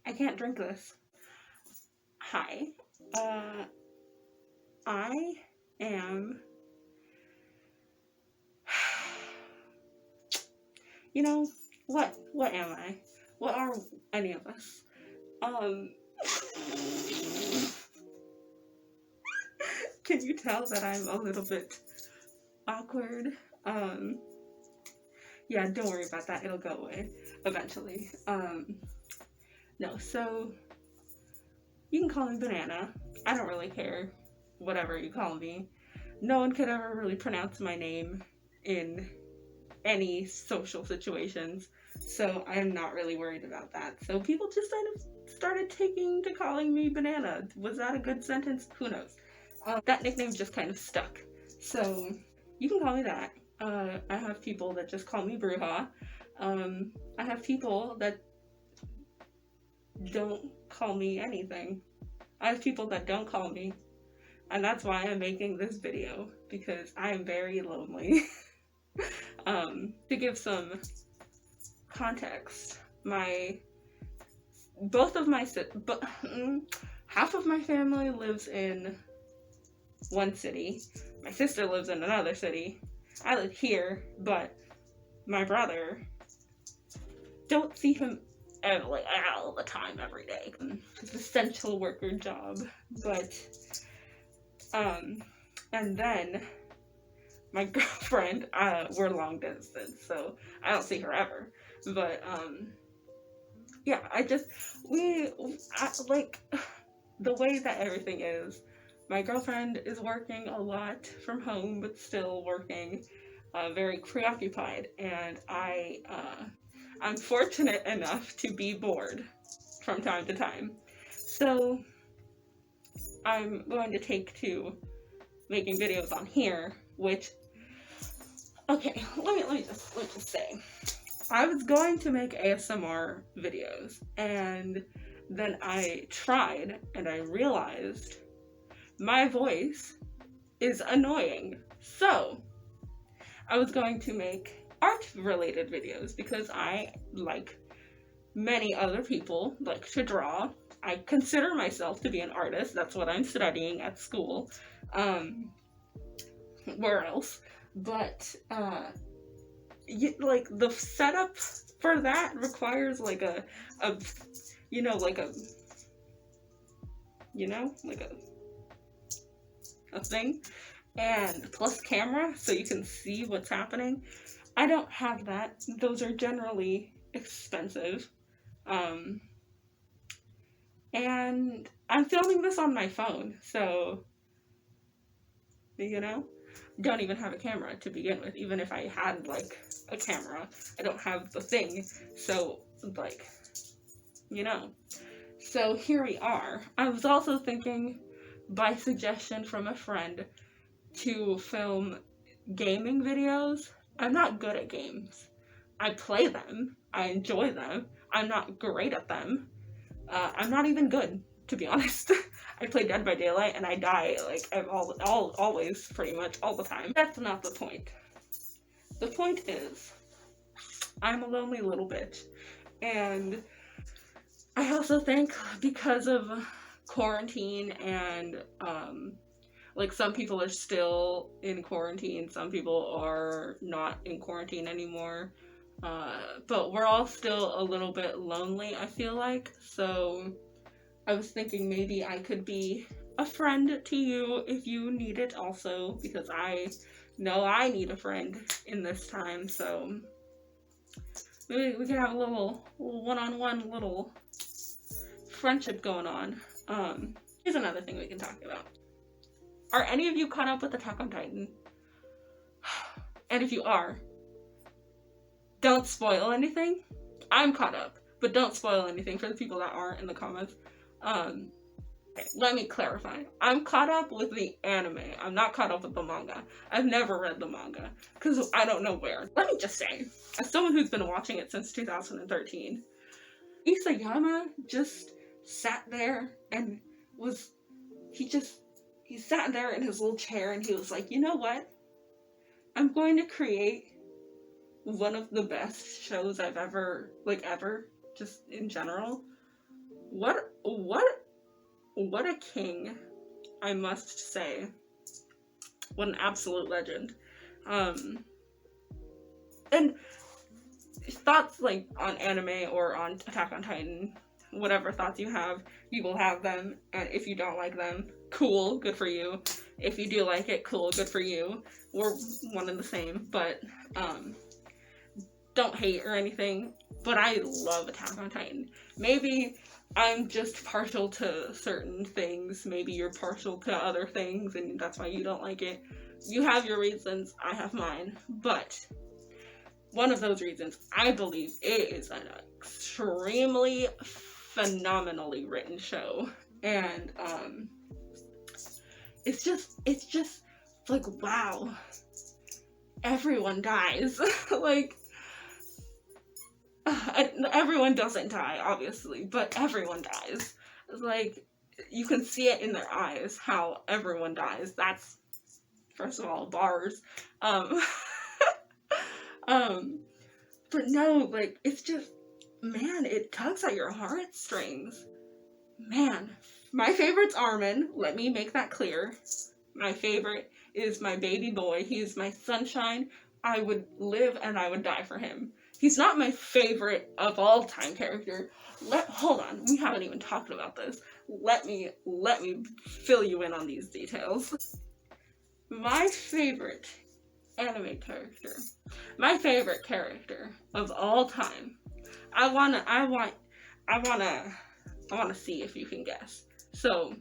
I can't drink this. Hi. I am, you know, what am I? What are any of us? Um, can you tell that I'm a little bit awkward? Um, yeah, don't worry about that. It'll go away eventually. No, so you can call me Banana. I don't really care. Whatever you call me. No one could ever really pronounce my name in any social situations, so I'm not really worried about that. So people just kind of started taking to calling me Banana. Was that a good sentence? Who knows? That nickname just kind of stuck. So you can call me that. I have people that just call me Bruja. I have people that don't call me anything. I have people that don't call me. And that's why I'm making this video, because I am very lonely. To give some context, half of my family lives in one city. My sister lives in another city. I live here, but my brother, don't see him all the time every day. It's an essential worker job, but and then my girlfriend, we're long distance, so I don't see her ever. But yeah, like the way that everything is. My girlfriend is working a lot from home, but still working, very preoccupied, and I'm fortunate enough to be bored from time to time. So I'm going to take to making videos on here, which, okay, let me just say, I was going to make ASMR videos, and then I tried, and I realized my voice is annoying. So I was going to make art-related videos, because I, like many other people, like to draw. I consider myself to be an artist. That's what I'm studying at school. Where else? But like the setup for that requires like a you know like a thing, and plus camera so you can see what's happening. I don't have that. Those are generally expensive. And I'm filming this on my phone, so don't even have a camera to begin with. Even if I had like a camera, I don't have the thing. So like, so here we are. I was also thinking, by suggestion from a friend, to film gaming videos. I'm not good at games. I play them. I enjoy them. I'm not great at them. I'm not even good, to be honest. I play Dead by Daylight and I die like always, pretty much all the time. That's not the point. The point is, I'm a lonely little bitch, and I also think because of quarantine and like some people are still in quarantine, some people are not in quarantine anymore. But we're all still a little bit lonely, I feel like. So I was thinking maybe I could be a friend to you if you need it also, because I know I need a friend in this time. So maybe we can have a little one-on-one little friendship going on. Here's another thing we can talk about. Are any of you caught up with Attack on Titan? And if you are, don't spoil anything. I'm caught up, but don't spoil anything for the people that aren't in the comments. Okay, let me clarify. I'm caught up with the anime. I'm not caught up with the manga. I've never read the manga, because I don't know where. Let me just say, as someone who's been watching it since 2013, Isayama just sat there and he sat there in his little chair and he was like, you know what? I'm going to create one of the best shows I've ever, just in general. what a king, I must say. What an absolute legend. And thoughts like on anime or on Attack on Titan, whatever thoughts you have, you will have them. And if you don't like them, cool, good for you. If you do like it, cool, good for you. We're one and the same, but don't hate or anything. But I love Attack on Titan. Maybe I'm just partial to certain things. Maybe you're partial to other things, and that's why you don't like it. You have your reasons, I have mine. But one of those reasons, I believe, it is an extremely phenomenally written show. And it's just like, wow, everyone dies. Like, everyone doesn't die, obviously, but everyone dies. It's like, you can see it in their eyes how everyone dies. That's, first of all, bars. But no, like, it's just, man, it tugs at your heartstrings. Man, my favorite's Armin. Let me make that clear. My favorite is my baby boy. He's my sunshine. I would live and I would die for him. He's not my favorite of all time character. Hold on, we haven't even talked about this. Let me fill you in on these details. My favorite anime character. My favorite character of all time. I wanna see if you can guess. So,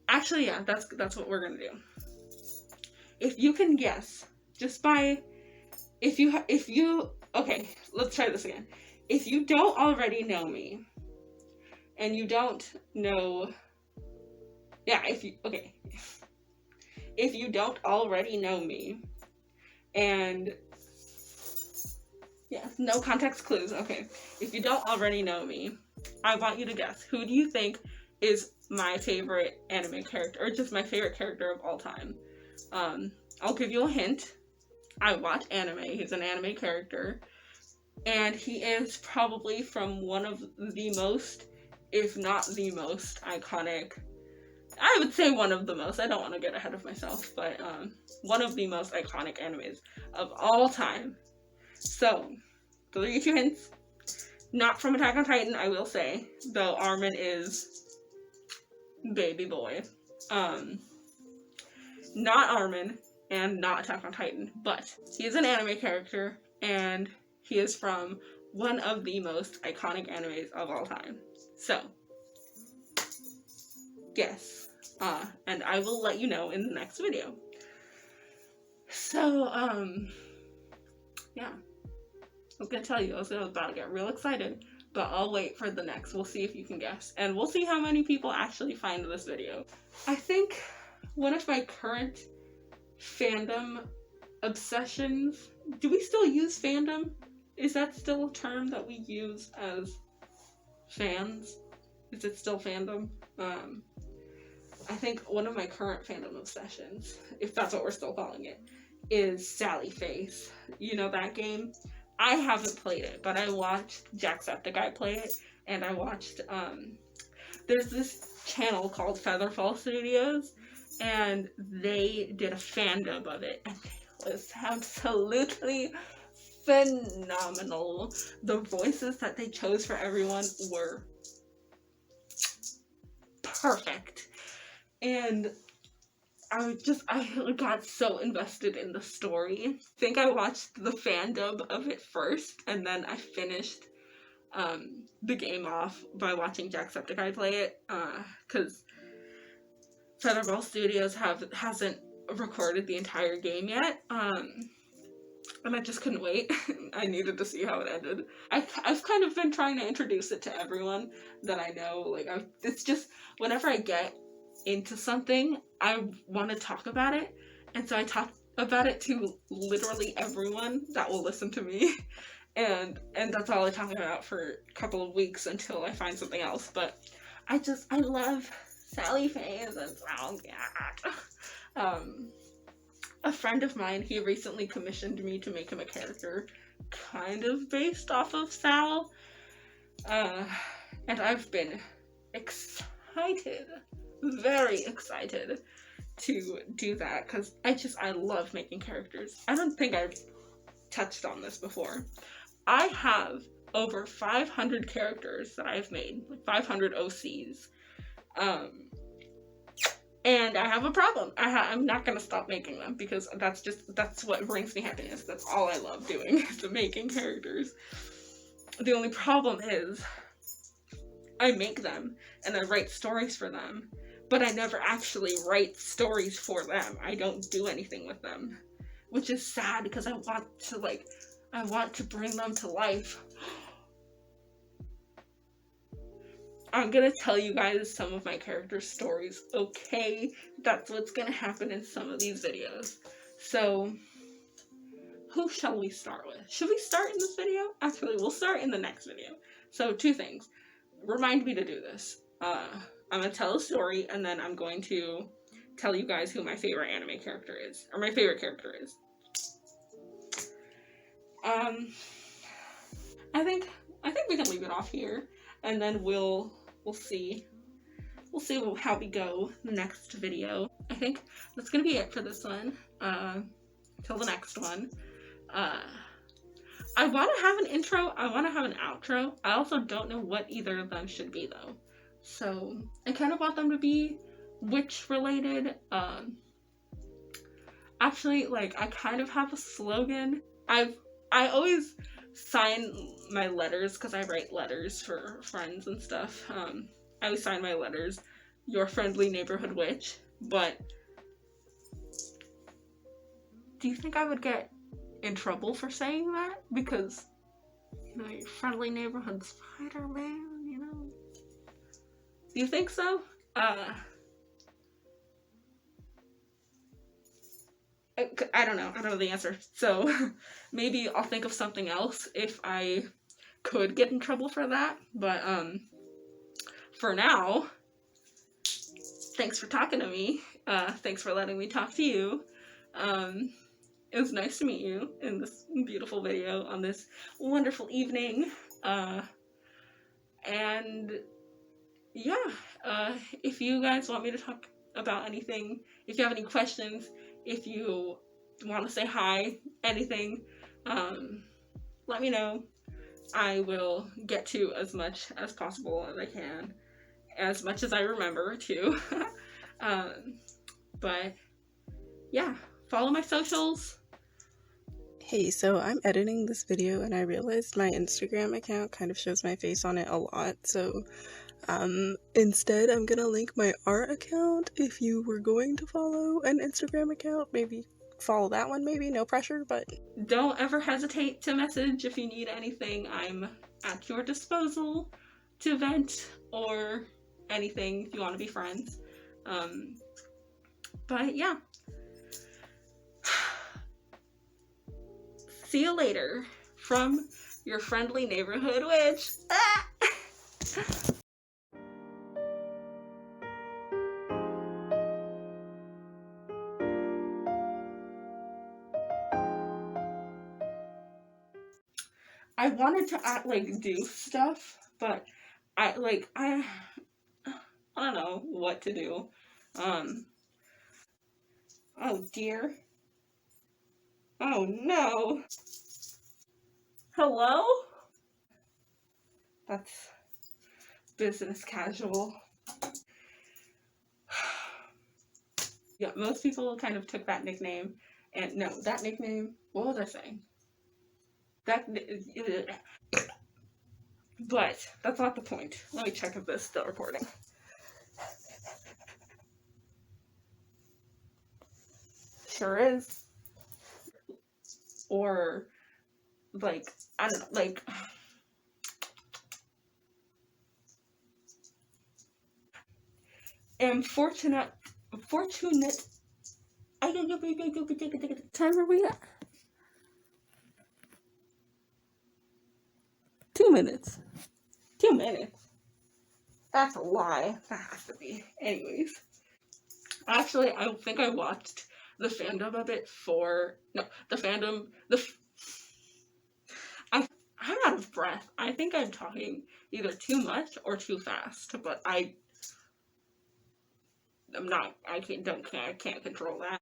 actually, yeah, that's what we're gonna do. If you can guess, just by, okay, let's try this again. If you don't already know me, and you don't know, if you don't already know me, and, no context clues, okay. If you don't already know me, I want you to guess, who do you think is my favorite anime character, or just my favorite character of all time? I'll give you a hint. I watch anime. He's an anime character. And he is probably from one of the most, if not the most, iconic, I would say one of the most, I don't want to get ahead of myself, but one of the most iconic animes of all time. So, those are your 2 hints. Not from Attack on Titan, I will say, though Armin is baby boy. Not Armin, and not Attack on Titan, but he is an anime character, and he is from one of the most iconic animes of all time. So, guess. And I will let you know in the next video. So, yeah. I was gonna tell you, I was about to get real excited, but I'll wait for the next. We'll see if you can guess, and we'll see how many people actually find this video. I think one of my current fandom obsessions, do we still use fandom? Is that still a term that we use as fans? Is it still fandom? I think one of my current fandom obsessions, if that's what we're still calling it, is Sally Face. You know that game? I haven't played it, but I watched Jacksepticeye play it, and I watched, there's this channel called Featherfall Studios, and they did a fandom of it, and it was absolutely phenomenal. The voices that they chose for everyone were perfect, and I got so invested in the story. I think I watched the fandom of it first, and then I finished the game off by watching Jacksepticeye play it, because Featherball Studios hasn't recorded the entire game yet, and I just couldn't wait. I needed to see how it ended. I've kind of been trying to introduce it to everyone that I know. Like, it's just, whenever I get into something, I want to talk about it, and so I talk about it to literally everyone that will listen to me, and that's all I talk about for a couple of weeks until I find something else. But I love Sally Face, and a friend of mine, he recently commissioned me to make him a character kind of based off of Sal, And I've been excited, very excited to do that because I love making characters. I don't think I've touched on this before. I have over 500 characters that I've made, like 500 OCs. And I have a problem. I'm not gonna stop making them because that's what brings me happiness. That's all I love doing is making characters. The only problem is I make them and I write stories for them, but I never actually write stories for them. I don't do anything with them, which is sad because I want to bring them to life. I'm gonna tell you guys some of my character stories, okay? That's what's gonna happen in some of these videos. So, who shall we start with? Should we start in this video? Actually, we'll start in the next video. So, 2 things. Remind me to do this. I'm gonna tell a story, and then I'm going to tell you guys who my favorite anime character is, or my favorite character is. I think we can leave it off here, and then we'll see how we go the next video. I think that's gonna be it for this one. Till the next one. I want to have an intro. I want to have an outro. I also don't know what either of them should be though. So I kind of want them to be witch related. Actually, like I kind of have a slogan. I always sign my letters because I write letters for friends and stuff. I always sign my letters, "Your friendly neighborhood witch." But do you think I would get in trouble for saying that? Because, you know, your friendly neighborhood Spider-Man, you know? Do you think so? I don't know. I don't know the answer. So maybe I'll think of something else if I could get in trouble for that. But for now, thanks for talking to me. Thanks for letting me talk to you. It was nice to meet you in this beautiful video on this wonderful evening. And yeah, if you guys want me to talk about anything, if you have any questions, if you want to say hi, anything, let me know. I will get to as much as possible as I can, as much as I remember too. But yeah, follow my socials. Hey, so I'm editing this video and I realized my Instagram account kind of shows my face on it a lot, so instead I'm gonna link my art account. If you were going to follow an Instagram account, maybe follow that one, maybe, no pressure, but don't ever hesitate to message if you need anything. I'm at your disposal to vent or anything if you want to be friends. But yeah. See you later from your friendly neighborhood witch. I wanted to do stuff, but I don't know what to do. Oh dear. Oh no. Hello? That's business casual. Yeah, most people kind of took that nickname, and no, that nickname, what was I saying? But that's not the point. Let me check if this is still recording. Sure is. Or I don't know, am fortunate. I don't know. Time are we at? 2 minutes. 2 minutes. That's a lie. That has to be. Anyways. Actually, I think I watched the fandom a bit I'm out of breath. I think I'm talking either too much or too fast, but I can't control that.